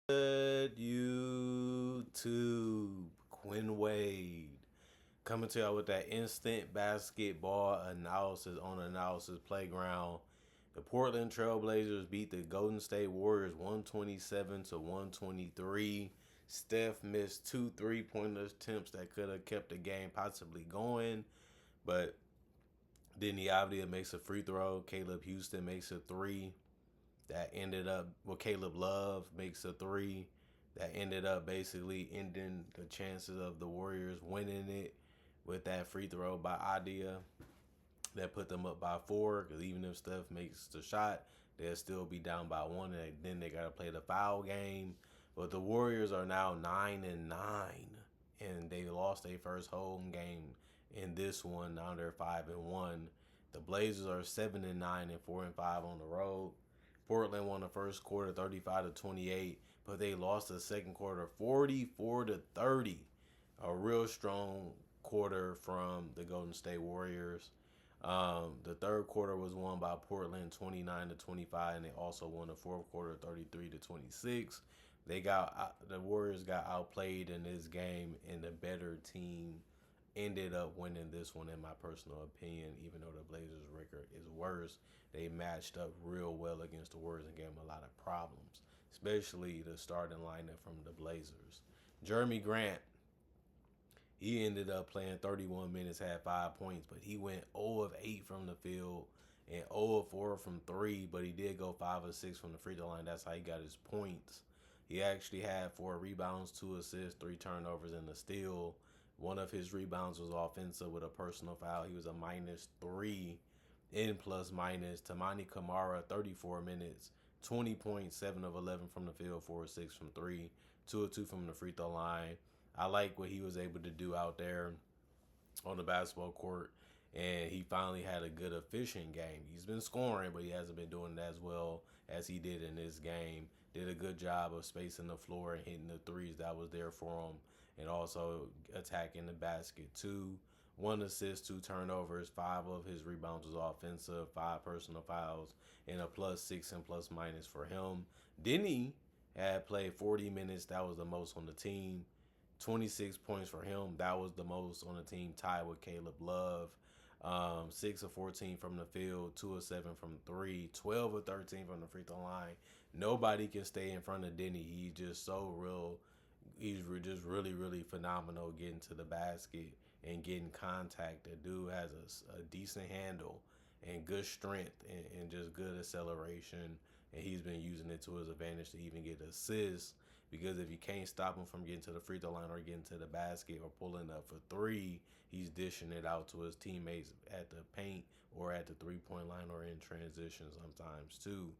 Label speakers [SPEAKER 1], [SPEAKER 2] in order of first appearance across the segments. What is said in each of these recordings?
[SPEAKER 1] Good YouTube, Quinn Wade coming to y'all with that instant basketball analysis on Analysis Playground. The Portland Trailblazers beat the Golden State Warriors 127 to 123. Steph missed two three-pointer attempts that could have kept the game possibly going, but then Avdija makes a free throw. Caleb Houston makes a three that ended up, Caleb Love makes a three that ended up basically ending the chances of the Warriors winning it with that free throw by Avdija that put them up by four. Because even if Steph makes the shot, they'll still be down by one, and then they got to play the foul game. But the Warriors are now 9-9, and they lost their first home game in this one. Now they're 5-1. The Blazers are 7-9 and 4-5 on the road. Portland won the first quarter 35-28, but they lost the second quarter 44-30. A real strong quarter from the Golden State Warriors. The third quarter was won by Portland 29-25, and they also won the fourth quarter 33-26. The Warriors got outplayed in this game, and the better team ended up winning this one, in my personal opinion. Even though the Blazers' record is worse, they matched up real well against the Warriors and gave them a lot of problems, especially the starting lineup from the Blazers. Jeremy Grant, he ended up playing 31 minutes, had 5 points, but he went 0 of 8 from the field and 0 of 4 from 3, but he did go 5 of 6 from the free throw line. That's how he got his points. He actually had 4 rebounds, 2 assists, 3 turnovers, and a steal. One of his rebounds was offensive with a personal foul. He was a -3 in plus minus. Tamani Kamara, 34 minutes, 20 points, 7 of 11 from the field, 4 of 6 from 3, 2 of 2 from the free throw line. I like what he was able to do out there on the basketball court, and he finally had a good, efficient game. He's been scoring, but he hasn't been doing it as well as he did in this game. Did a good job of spacing the floor and hitting the threes that was there for him, and also attacking the basket too. 1 assist, 2 turnovers, 5 of his rebounds was offensive, 5 personal fouls, and a +6 and plus minus for him. Denny had played 40 minutes. That was the most on the team. 26 points for him. That was the most on the team, tied with Caleb Love. 6 of 14 from the field, 2 of 7 from 3, 12 of 13 from the free throw line. Nobody can stay in front of Denny. He's just so real. He's just really, really phenomenal getting to the basket and getting contact. The dude has a decent handle and good strength and just good acceleration. And he's been using it to his advantage to even get assists, because if you can't stop him from getting to the free throw line or getting to the basket or pulling up for 3, he's dishing it out to his teammates at the paint or at the three-point line or in transition sometimes too.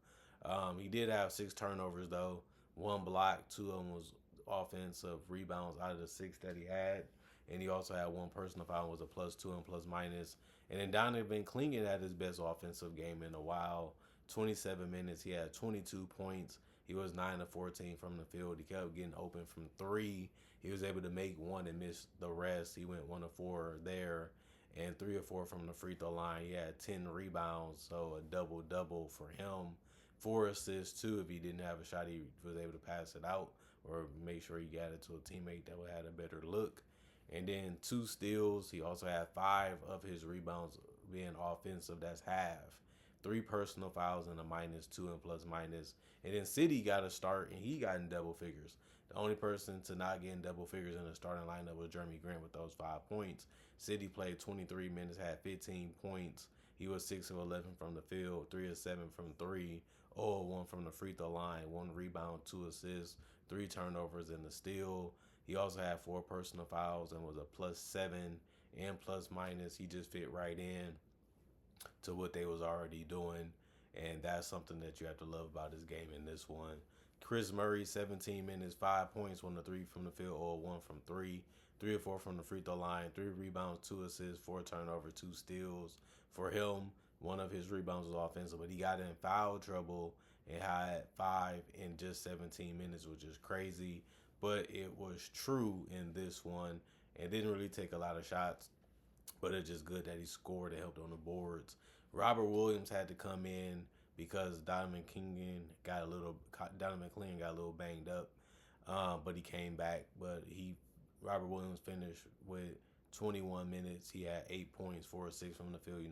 [SPEAKER 1] He did have 6 turnovers though, 1 block, 2 of them was offensive rebounds out of the 6 that he had. And he also had 1 personal foul, was a +2 and plus minus. And then Donovan Clingan had his best offensive game in a while. 27 minutes, he had 22 points. He was 9 of 14 from the field. He kept getting open from 3. He was able to make 1 and miss the rest. He went 1 of 4 there and 3 of 4 from the free throw line. He had 10 rebounds, so a double-double for him. 4 assists too. If he didn't have a shot, he was able to pass it out or make sure he got it to a teammate that would have a better look. And then 2 steals. He also had 5 of his rebounds being offensive. That's half. 3 personal fouls and a -2 and plus minus. And then City got a start, and he got in double figures. The only person to not get in double figures in the starting lineup was Jeremy Grant with those 5 points. City played 23 minutes, had 15 points. He was 6 of 11 from the field, 3 of 7 from 3, 0 of 1 from the free throw line, 1 rebound, 2 assists, 3 turnovers, and a steal. He also had 4 personal fouls and was a +7 and plus minus. He just fit right in to what they was already doing, and that's something that you have to love about this game in this one. Chris Murray, 17 minutes, 5 points, 1 of 3 from the field, or 1 from 3, 3 of 4 from the free throw line, 3 rebounds, 2 assists, 4 turnovers, 2 steals. For him, 1 of his rebounds was offensive, but he got in foul trouble and had 5 in just 17 minutes, which is crazy. But it was true in this one, and didn't really take a lot of shots, but it's just good that he scored and helped on the boards. Robert Williams had to come in, because Donovan McClain got a little banged up, but he came back. But Robert Williams finished with 21 minutes. He had 8 points, 4 or 6 from the field.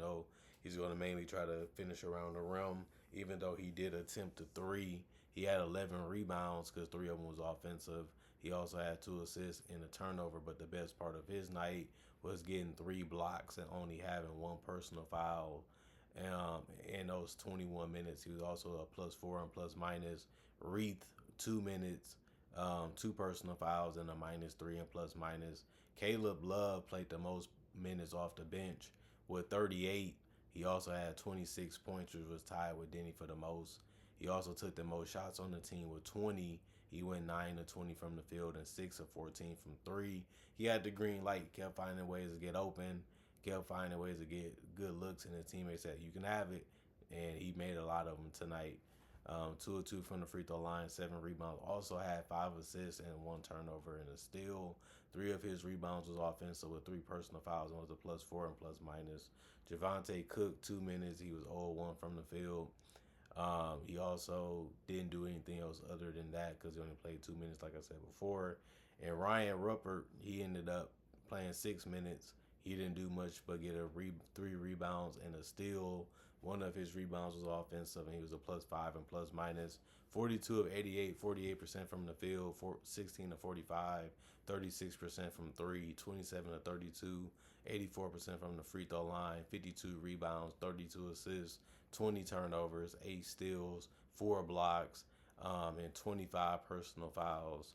[SPEAKER 1] He's going to mainly try to finish around the rim, even though he did attempt a three. He had 11 rebounds because 3 of them was offensive. He also had 2 assists and a turnover, but the best part of his night was getting 3 blocks and only having 1 personal foul. In those 21 minutes, he was also a +4 and plus minus. Reith, 2 minutes, 2 personal fouls and a -3 and plus minus. Caleb Love played the most minutes off the bench with 38. He also had 26 points, which was tied with Denny for the most. He also took the most shots on the team with 20. He went 9 of 20 from the field and 6 of 14 from 3. He had the green light, kept finding ways to get open, kept finding ways to get good looks, and his teammates said, "You can have it," and he made a lot of them tonight. 2 of 2 from the free throw line, 7 rebounds. Also had 5 assists and 1 turnover and a steal. 3 of his rebounds was offensive with 3 personal fouls and was a +4 and plus minus. Javante Cook, 2 minutes. He was 0-1 from the field. He also didn't do anything else other than that because he only played 2 minutes, like I said before. And Ryan Ruppert, he ended up playing 6 minutes. He didn't do much but get 3 rebounds and a steal. 1 of his rebounds was offensive, and he was a +5 and plus minus. 42 of 88, 48% from the field, 16 to 45, 36% from 3, 27 to 32, 84% from the free throw line, 52 rebounds, 32 assists, 20 turnovers, 8 steals, 4 blocks, and 25 personal fouls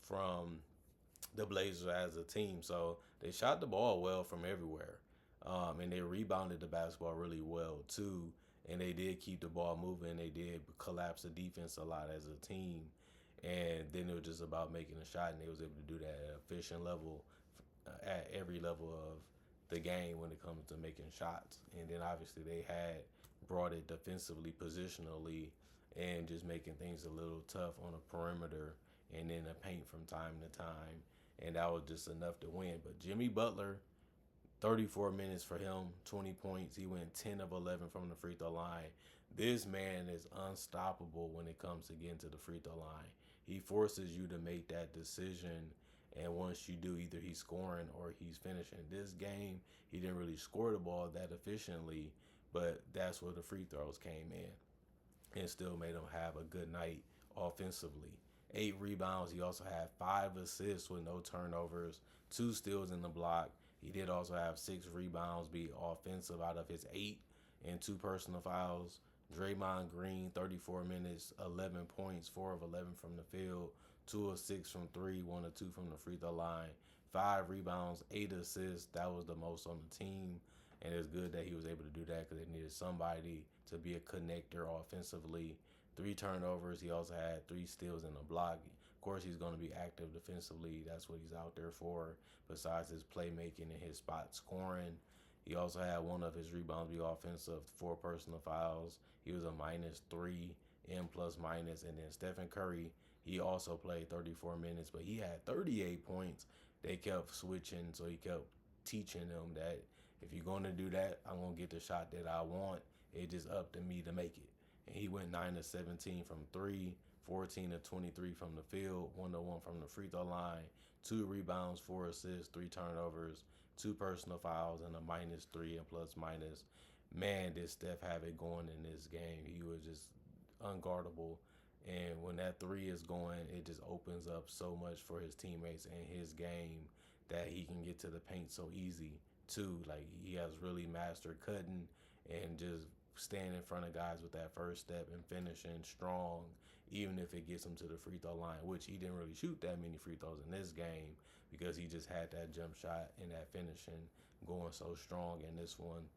[SPEAKER 1] from the Blazers as a team. So they shot the ball well from everywhere. And they rebounded the basketball really well too. And they did keep the ball moving. They did collapse the defense a lot as a team. And then it was just about making a shot, and they was able to do that at an efficient level at every level of the game when it comes to making shots. And then obviously they had brought it defensively, positionally, and just making things a little tough on the perimeter and in the paint from time to time. And that was just enough to win. But Jimmy Butler, 34 minutes for him, 20 points. He went 10 of 11 from the free throw line. This man is unstoppable when it comes to getting to the free throw line. He forces you to make that decision, and once you do, either he's scoring or he's finishing. This game, he didn't really score the ball that efficiently, but that's where the free throws came in and still made him have a good night offensively. 8 rebounds. He also had 5 assists with no turnovers, 2 steals in the block. He did also have 6 rebounds, be offensive out of his 8, and 2 personal fouls. Draymond Green, 34 minutes, 11 points, 4 of 11 from the field, 2 of 6 from 3, 1 of 2 from the free throw line, 5 rebounds, 8 assists. That was the most on the team, and it's good that he was able to do that because they needed somebody to be a connector offensively. 3 turnovers. He also had 3 steals and a block. Of course, he's going to be active defensively. That's what he's out there for, besides his playmaking and his spot scoring. He also had 1 of his rebounds be offensive, 4 personal fouls. He was a -3 in plus minus. And then Stephen Curry, he also played 34 minutes, but he had 38 points. They kept switching, so he kept teaching them that if you're going to do that, I'm going to get the shot that I want. It's just up to me to make it. And he went 9 of 17 from 3, 14 of 23 from the field, 1 of 1 from the free throw line, 2 rebounds, 4 assists, 3 turnovers, 2 personal fouls, and a -3 and plus minus. Man, did Steph have it going in this game. He was just unguardable. And when that 3 is going, it just opens up so much for his teammates and his game that he can get to the paint so easy too. Like, he has really mastered cutting and just stand in front of guys with that first step and finishing strong, even if it gets him to the free throw line, which he didn't really shoot that many free throws in this game because he just had that jump shot and that finishing going so strong in this one.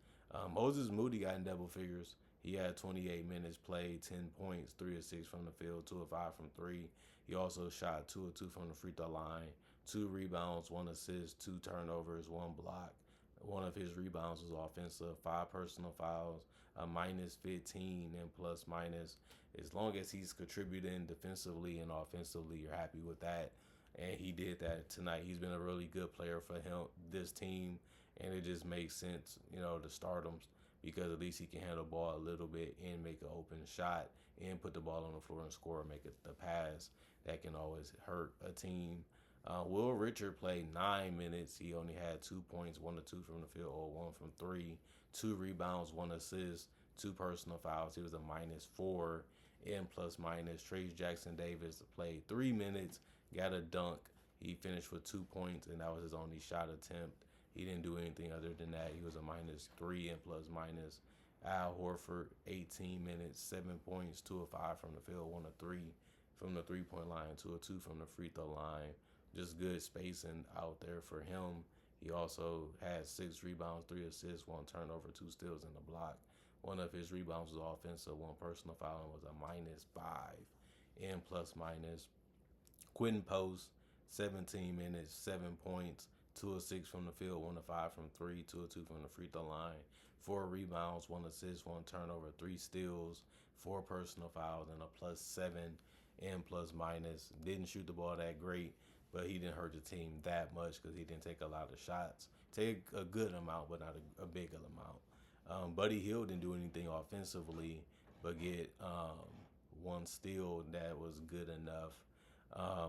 [SPEAKER 1] Moses Moody got in double figures. He had 28 minutes played, 10 points, 3 of 6 from the field, 2 of 5 from 3. He also shot 2 of 2 from the free throw line, 2 rebounds, 1 assist, 2 turnovers, 1 block. 1 of his rebounds was offensive, 5 personal fouls, a -15 and plus minus. As long as he's contributing defensively and offensively, you're happy with that. And he did that tonight. He's been a really good player for him, this team, and it just makes sense, to start him because at least he can handle the ball a little bit and make an open shot and put the ball on the floor and score and make it the pass that can always hurt a team. Will Richard played 9 minutes. He only had 2 points, 1 or 2 from the field, or 1 from 3, 2 rebounds, 1 assist, 2 personal fouls. He was a -4 in plus minus. Trace Jackson Davis played 3 minutes, got a dunk. He finished with 2 points, and that was his only shot attempt. He didn't do anything other than that. He was a -3 in plus minus. Al Horford, 18 minutes, 7 points, 2 of 5 from the field, 1 of 3 from the 3 point line, 2 of 2 from the free throw line. Just good spacing out there for him. He also had 6 rebounds, 3 assists, 1 turnover, 2 steals, and a block. One of his rebounds was offensive, 1 personal foul, and was a -5 in plus minus. Quentin Post, 17 minutes, 7 points, 2 of 6 from the field, 1 of 5 from 3, 2 of 2 from the free throw line, 4 rebounds, 1 assist, 1 turnover, 3 steals, 4 personal fouls, and a +7 in plus minus. Didn't shoot the ball that great, but he didn't hurt the team that much because he didn't take a lot of shots. Take a good amount, but not a big amount. Buddy Hield didn't do anything offensively, but get 1 steal that was good enough.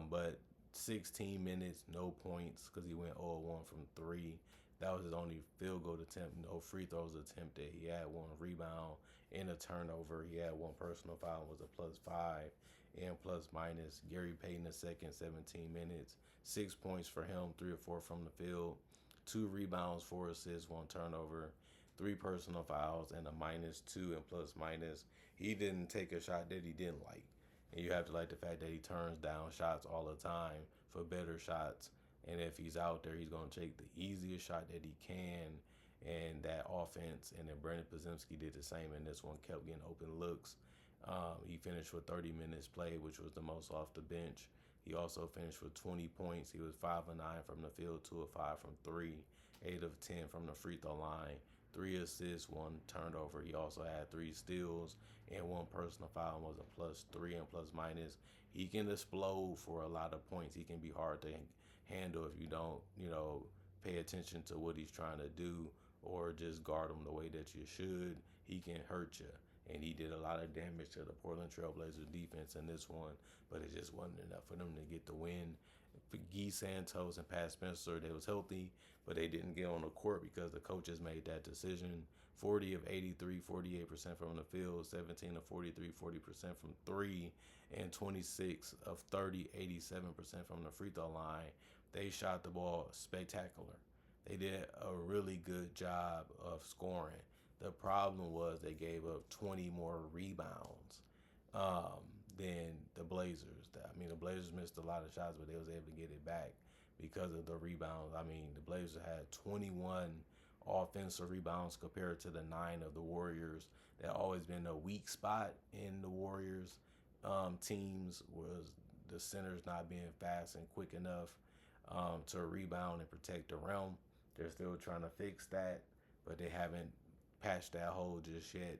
[SPEAKER 1] But 16 minutes, no points because he went 0-1 from 3. That was his only field goal attempt, no free throws attempted. He had 1 rebound and a turnover. He had 1 personal foul, was a +5 and plus minus. Gary Payton II, 17 minutes, 6 points for him, 3 or 4 from the field, 2 rebounds, 4 assists, 1 turnover, 3 personal fouls, and a -2 in plus minus. He didn't take a shot that he didn't like. And you have to like the fact that he turns down shots all the time for better shots. And if he's out there, he's going to take the easiest shot that he can. And that offense, and then Brandon Podziemski did the same in this one, kept getting open looks. He finished with 30 minutes played, which was the most off the bench. He also finished with 20 points. He was 5 of 9 from the field, 2 of 5 from 3, 8 of 10 from the free throw line, 3 assists, 1 turnover. He also had 3 steals and 1 personal foul, was a +3 and plus minus. He can explode for a lot of points. He can be hard to handle if you don't, pay attention to what he's trying to do or just guard him the way that you should. He can hurt you. And he did a lot of damage to the Portland Trailblazers defense in this one, but it just wasn't enough for them to get the win. For Guy Santos and Pat Spencer, they was healthy, but they didn't get on the court because the coaches made that decision. 40 of 83, 48% from the field, 17 of 43, 40% from 3, and 26 of 30, 87% from the free throw line. They shot the ball spectacular. They did a really good job of scoring. The problem was they gave up 20 more rebounds than the Blazers. The Blazers missed a lot of shots, but they was able to get it back because of the rebounds. The Blazers had 21 offensive rebounds compared to the 9 of the Warriors. That always been a weak spot in the Warriors teams, was the centers not being fast and quick enough to rebound and protect the rim. They're still trying to fix that, but they haven't patched that hole just yet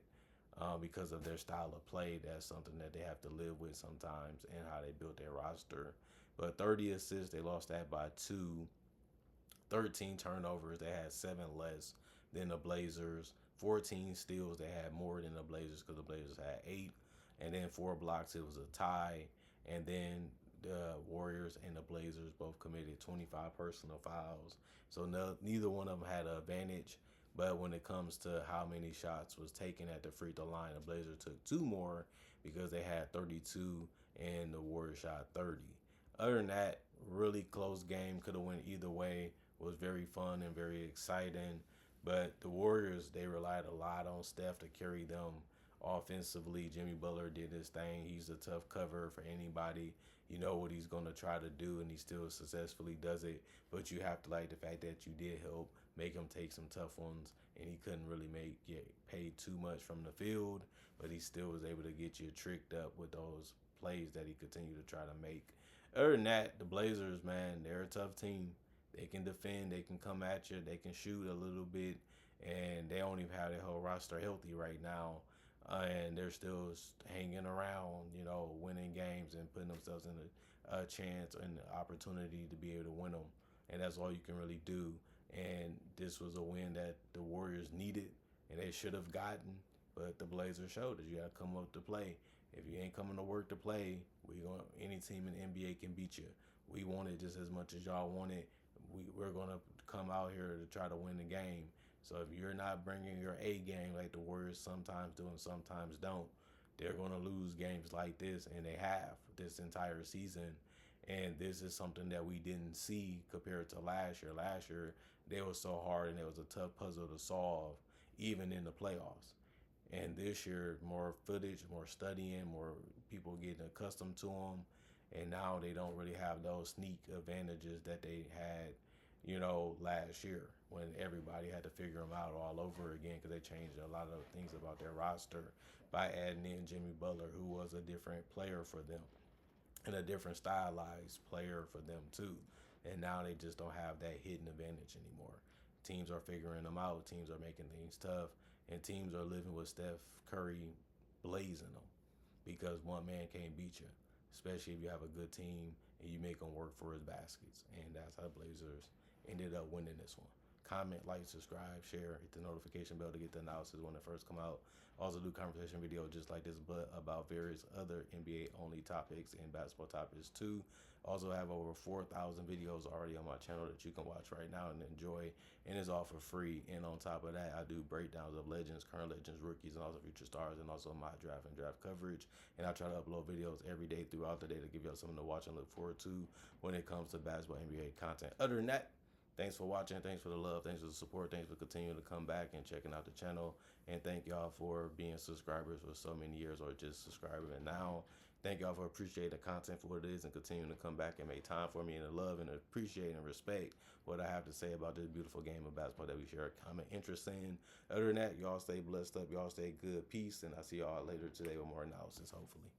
[SPEAKER 1] because of their style of play. That's something that they have to live with sometimes, and how they built their roster. But 30 assists, they lost that by 2. 13 turnovers, they had 7 less than the Blazers. 14 steals, they had more than the Blazers because the Blazers had 8. And then 4 blocks, it was a tie. And then the Warriors and the Blazers both committed 25 personal fouls. So neither one of them had an advantage. But when it comes to how many shots was taken at the free throw line, the Blazers took 2 more because they had 32 and the Warriors shot 30. Other than that, really close game, could have went either way. Was very fun and very exciting. But the Warriors, they relied a lot on Steph to carry them offensively. Jimmy Butler did his thing. He's a tough cover for anybody. You know what he's going to try to do, and he still successfully does it. But you have to like the fact that you did help make him take some tough ones, and he couldn't really get paid too much from the field, but he still was able to get you tricked up with those plays that he continued to try to make. Other than that, the Blazers, man, they're a tough team. They can defend, they can come at you, they can shoot a little bit, and they don't even have their whole roster healthy right now. And they're still hanging around, winning games and putting themselves in a chance and the opportunity to be able to win them. And that's all you can really do. And this was a win that the Warriors needed. and they should have gotten. But the Blazers showed that you got to come up to play. If you ain't coming to work to play, any team in the NBA can beat you. We want it just as much as y'all want it. We're gonna come out here to try to win the game. So if you're not bringing your A game like the Warriors sometimes do and sometimes don't, they're gonna lose games like this, and they have this entire season. And this is something that we didn't see compared to last year. Last year, they were so hard and it was a tough puzzle to solve, even in the playoffs. And this year, more footage, more studying, more people getting accustomed to them. And now they don't really have those sneak advantages that they had, last year when everybody had to figure them out all over again because they changed a lot of things about their roster by adding in Jimmy Butler, who was a different player for them and a different stylized player for them too. And now they just don't have that hidden advantage anymore. Teams are figuring them out. Teams are making things tough, and teams are living with Steph Curry blazing them because one man can't beat you, especially if you have a good team and you make him work for his baskets. And that's how the Blazers ended up winning this one. Comment, like, subscribe, share, hit the notification bell to get the analysis when it first come out. Also do conversation video just like this, but about various other NBA only topics and basketball topics too. Also have over 4,000 videos already on my channel that you can watch right now and enjoy, and it's all for free. And on top of that, I do breakdowns of legends, current legends, rookies, and also future stars, and also my draft and draft coverage. And I try to upload videos every day throughout the day to give y'all something to watch and look forward to when it comes to basketball NBA content. Other than that, thanks for watching. Thanks for the love. Thanks for the support. Thanks for continuing to come back and checking out the channel. And thank y'all for being subscribers for so many years or just subscribing. And now, thank y'all for appreciating the content for what it is and continuing to come back and make time for me and to love and appreciate and respect what I have to say about this beautiful game of basketball that we share a common interest in. Other than that, y'all stay blessed up. Y'all stay good. Peace. And I'll see y'all later today with more analysis, hopefully.